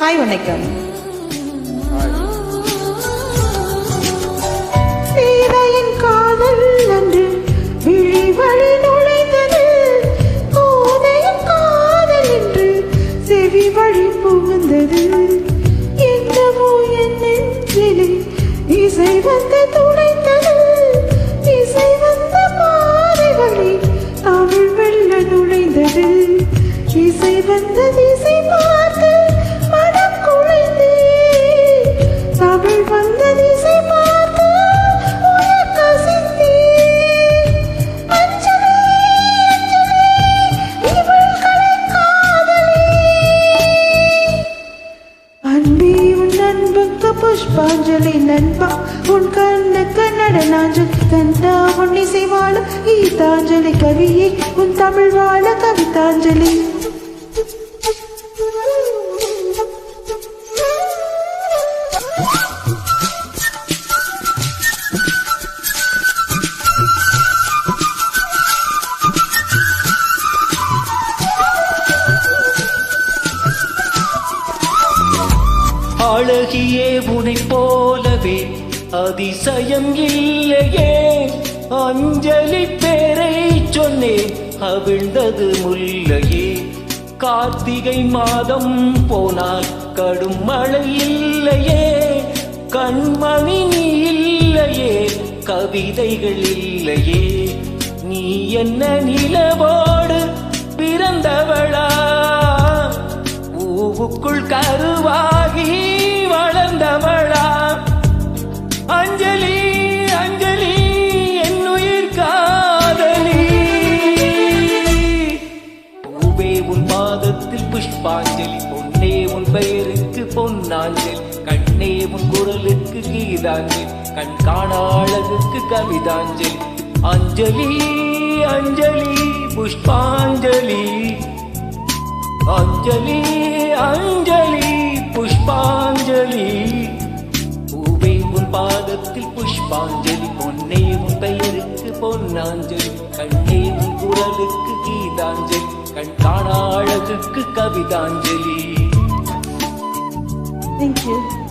Hi வணக்கம். சீதையின் காதல் அன்று விழி வழி நுழைந்தது, கோதையின் காதல் என்று செவி வழி புகுந்தது. என்னவோ என் நெஞ்சிலே இசை வந்து துளைத்தது, இசை வந்த பாதை வழி தமிழ் வெள்ள நுழைந்தது. இசை வந்த திசை பார்த்து மனம் குழைந்தே, தமிழ் வந்த திசை பார்த்து உயிர் கசிந்தே. அஞ்சலி அஞ்சலி இவள்களை காதலி, அன்பே உன் அன்புக்கு புஷ்பாஞ்சலி. நண்பா உன் கண்ணுக்கு நடனாஞ்சலி, கண்டா உன் இசை வாழ கீதாஞ்சலி. கவியே உன் தமிழ் வாழ கவிதாஞ்சலி. அழகியே உனை போலவே அதிசயம் இல்லையே, அஞ்சலி பேரை சொன்னேன் அவிழ்ந்தது முல்லையே. கார்த்திகை மாதம் போனால் கடும் மழை இல்லையே, கண்மணி நீ இல்லையே, கவிதைகள் இல்லையே. நீ என்ன நிலவோடு பிறந்தவளா, பூவுக்குள் கருவாகி வளர்ந்தவளா. அஞ்சலி அஞ்சலி என்னுயிர் காதலி, பூவே உன் பாதத்தில் புஷ்பாஞ்சலி. பொன்னே உன் பெயருக்கு பொன்னாஞ்சலி, கண்ணே உன் குரலுக்கு கீதாஞ்சலி, கண் காண அழகுக்கு கவிதாஞ்சலி. அஞ்சலி அஞ்சலி புஷ்பாஞ்சலி, அஞ்சலி அஞ்சலி புஷ்பாஞ்சலி. பூவே உன் பாதத்தில் புஷ்பாஞ்சலி, பொன்னே உன் பெயருக்கு பொன்னாஞ்சலி, கண்ணே உன் குரலுக்கு கீதாஞ்சலி, கண் காண அழகுக்கு கவிதாஞ்சலி. Thank you.